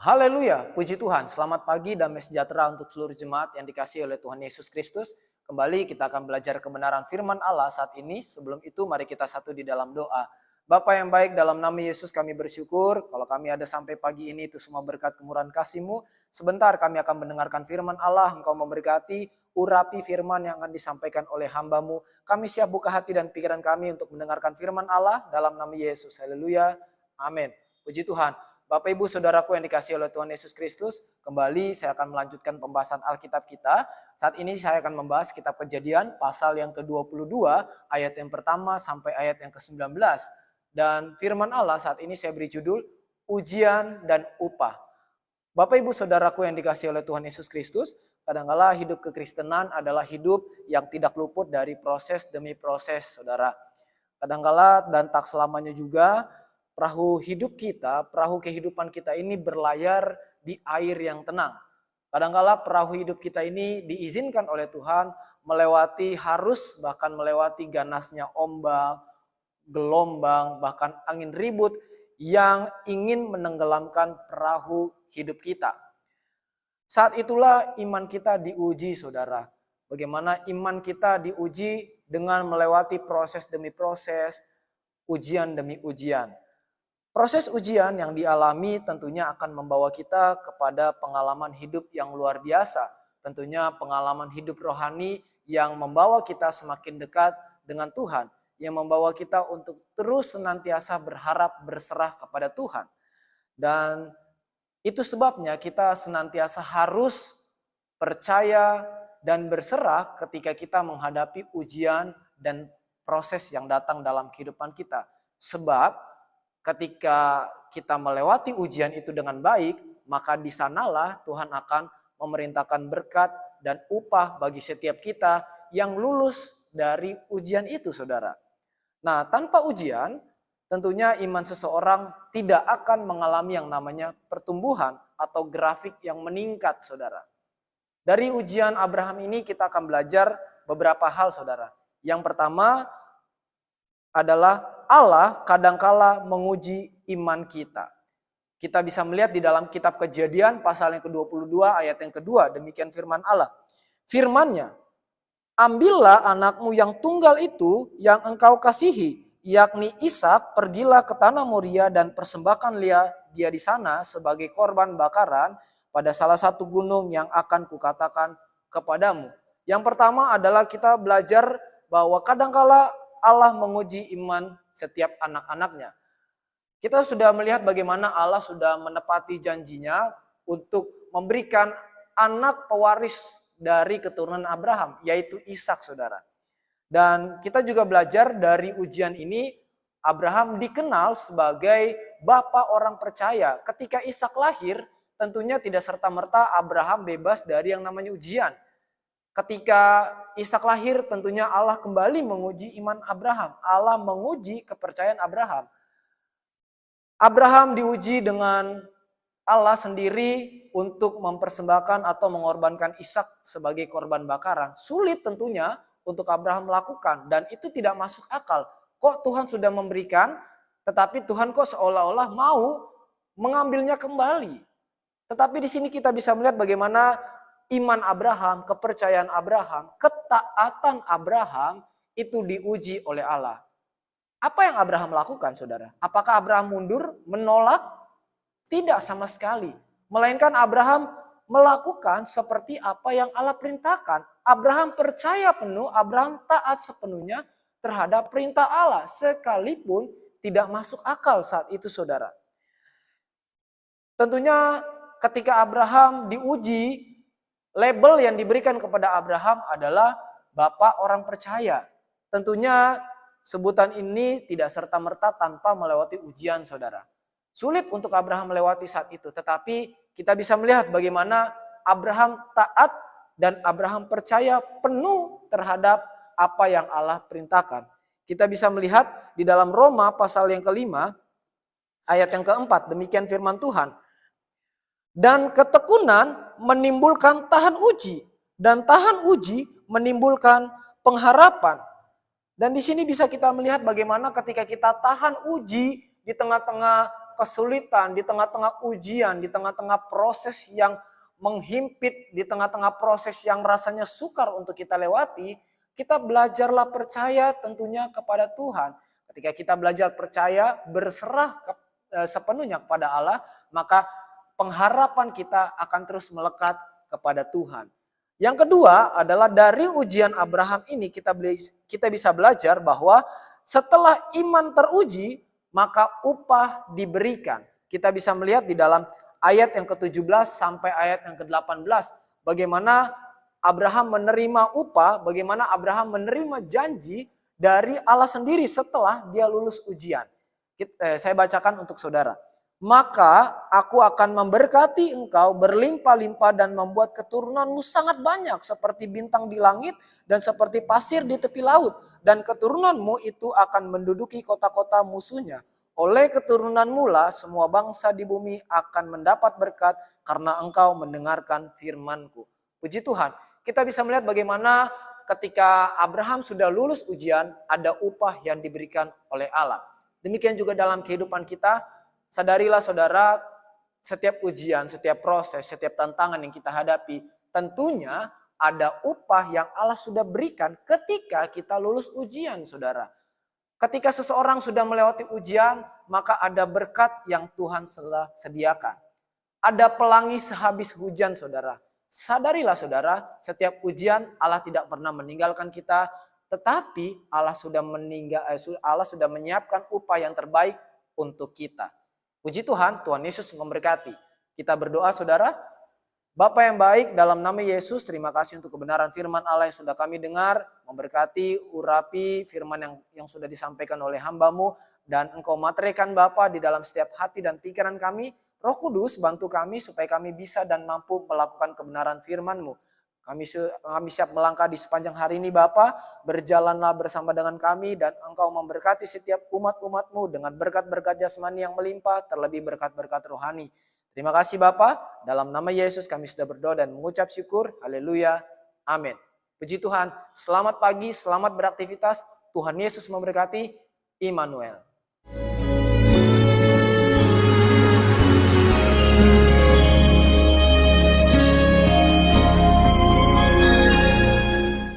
Haleluya, puji Tuhan. Selamat pagi, damai sejahtera untuk seluruh jemaat yang dikasihi oleh Tuhan Yesus Kristus. Kembali kita akan belajar kebenaran firman Allah saat ini. Sebelum itu mari kita satu di dalam doa. Bapa yang baik, dalam nama Yesus kami bersyukur. Kalau kami ada sampai pagi ini itu semua berkat kemurahan kasih-Mu. Sebentar kami akan mendengarkan firman Allah. Engkau memberkati, urapi firman yang akan disampaikan oleh hamba-Mu. Kami siap buka hati dan pikiran kami untuk mendengarkan firman Allah dalam nama Yesus. Haleluya, amin. Puji Tuhan. Bapak Ibu Saudaraku yang dikasihi oleh Tuhan Yesus Kristus, kembali saya akan melanjutkan pembahasan Alkitab kita. Saat ini saya akan membahas kitab Kejadian pasal yang ke-22 ayat yang pertama sampai ayat yang ke-19. Dan firman Allah saat ini saya beri judul Ujian dan Upah. Bapak Ibu Saudaraku yang dikasihi oleh Tuhan Yesus Kristus, kadangkala hidup kekristenan adalah hidup yang tidak luput dari proses demi proses, Saudara. Kadangkala dan tak selamanya juga perahu hidup kita, perahu kehidupan kita ini berlayar di air yang tenang. Kadangkala perahu hidup kita ini diizinkan oleh Tuhan melewati harus bahkan melewati ganasnya ombak, gelombang, bahkan angin ribut yang ingin menenggelamkan perahu hidup kita. Saat itulah iman kita diuji, Saudara. Bagaimana iman kita diuji dengan melewati proses demi proses, ujian demi ujian. Proses ujian yang dialami tentunya akan membawa kita kepada pengalaman hidup yang luar biasa. Tentunya pengalaman hidup rohani yang membawa kita semakin dekat dengan Tuhan. Yang membawa kita untuk terus senantiasa berharap berserah kepada Tuhan. Dan itu sebabnya kita senantiasa harus percaya dan berserah ketika kita menghadapi ujian dan proses yang datang dalam kehidupan kita. Sebab ketika kita melewati ujian itu dengan baik, maka di sanalah Tuhan akan memerintahkan berkat dan upah bagi setiap kita yang lulus dari ujian itu, Saudara. Nah, tanpa ujian, tentunya iman seseorang tidak akan mengalami yang namanya pertumbuhan atau grafik yang meningkat, Saudara. Dari ujian Abraham ini kita akan belajar beberapa hal, Saudara. Yang pertama adalah Allah kadangkala menguji iman kita. Kita bisa melihat di dalam kitab Kejadian pasal yang ke-22 ayat yang kedua, demikian firman Allah. Firman-Nya, ambillah anakmu yang tunggal itu yang engkau kasihi, yakni Ishak, pergilah ke tanah Moria dan persembahkan dia di sana sebagai korban bakaran pada salah satu gunung yang akan kukatakan kepadamu. Yang pertama adalah kita belajar bahwa kadangkala Allah menguji iman setiap anak-anaknya. Kita sudah melihat bagaimana Allah sudah menepati janjinya untuk memberikan anak pewaris dari keturunan Abraham, yaitu Ishak, Saudara. Dan kita juga belajar dari ujian ini, Abraham dikenal sebagai bapa orang percaya. Ketika Ishak lahir, tentunya tidak serta-merta Abraham bebas dari yang namanya ujian. Ketika Ishak lahir, tentunya Allah kembali menguji iman Abraham. Allah menguji kepercayaan Abraham. Abraham diuji dengan Allah sendiri untuk mempersembahkan atau mengorbankan Ishak sebagai korban bakaran. Sulit tentunya untuk Abraham melakukan dan itu tidak masuk akal. Kok Tuhan sudah memberikan, tetapi Tuhan kok seolah-olah mau mengambilnya kembali. Tetapi di sini kita bisa melihat bagaimana iman Abraham, kepercayaan Abraham, ketaatan Abraham itu diuji oleh Allah. Apa yang Abraham lakukan, Saudara? Apakah Abraham mundur, menolak? Tidak sama sekali. Melainkan Abraham melakukan seperti apa yang Allah perintahkan. Abraham percaya penuh, Abraham taat sepenuhnya terhadap perintah Allah. Sekalipun tidak masuk akal saat itu, Saudara. Tentunya ketika Abraham diuji, label yang diberikan kepada Abraham adalah Bapak orang percaya. Tentunya sebutan ini tidak serta-merta tanpa melewati ujian, Saudara. Sulit untuk Abraham melewati saat itu. Tetapi kita bisa melihat bagaimana Abraham taat dan Abraham percaya penuh terhadap apa yang Allah perintahkan. Kita bisa melihat di dalam Roma pasal yang ke-5 ayat yang ke-4. Demikian firman Tuhan. Dan ketekunan menimbulkan tahan uji. Dan tahan uji menimbulkan pengharapan. Dan di sini bisa kita melihat bagaimana ketika kita tahan uji di tengah-tengah kesulitan, di tengah-tengah ujian, di tengah-tengah proses yang menghimpit, di tengah-tengah proses yang rasanya sukar untuk kita lewati, kita belajarlah percaya tentunya kepada Tuhan. Ketika kita belajar percaya, berserah sepenuhnya kepada Allah, maka pengharapan kita akan terus melekat kepada Tuhan. Yang kedua adalah dari ujian Abraham ini kita bisa belajar bahwa setelah iman teruji, maka upah diberikan. Kita bisa melihat di dalam ayat yang ke-17 sampai ayat yang ke-18. Bagaimana Abraham menerima upah, bagaimana Abraham menerima janji dari Allah sendiri setelah dia lulus ujian. Saya bacakan untuk saudara. Maka aku akan memberkati engkau berlimpah-limpah dan membuat keturunanmu sangat banyak seperti bintang di langit dan seperti pasir di tepi laut. Dan keturunanmu itu akan menduduki kota-kota musuhnya. Oleh keturunanmu lah semua bangsa di bumi akan mendapat berkat karena engkau mendengarkan firman-Ku. Puji Tuhan, kita bisa melihat bagaimana ketika Abraham sudah lulus ujian, ada upah yang diberikan oleh Allah. Demikian juga dalam kehidupan kita, sadarilah saudara, setiap ujian, setiap proses, setiap tantangan yang kita hadapi, tentunya ada upah yang Allah sudah berikan ketika kita lulus ujian, saudara. Ketika seseorang sudah melewati ujian, maka ada berkat yang Tuhan telah sediakan. Ada pelangi sehabis hujan, saudara. Sadarilah saudara, setiap ujian Allah tidak pernah meninggalkan kita, tetapi Allah sudah menyiapkan upah yang terbaik untuk kita. Puji Tuhan, Tuhan Yesus memberkati. Kita berdoa saudara. Bapa yang baik, dalam nama Yesus, terima kasih untuk kebenaran firman Allah yang sudah kami dengar. Memberkati, urapi firman yang sudah disampaikan oleh hamba-Mu. Dan Engkau materaikan Bapa di dalam setiap hati dan pikiran kami. Roh Kudus, bantu kami supaya kami bisa dan mampu melakukan kebenaran firman-Mu. Kami siap melangkah di sepanjang hari ini Bapa. Berjalanlah bersama dengan kami dan Engkau memberkati setiap umat-umat-Mu dengan berkat-berkat jasmani yang melimpah, terlebih berkat-berkat rohani. Terima kasih Bapak, dalam nama Yesus kami sudah berdoa dan mengucap syukur. Haleluya. Amin. Puji Tuhan, selamat pagi, selamat beraktivitas. Tuhan Yesus memberkati. Immanuel.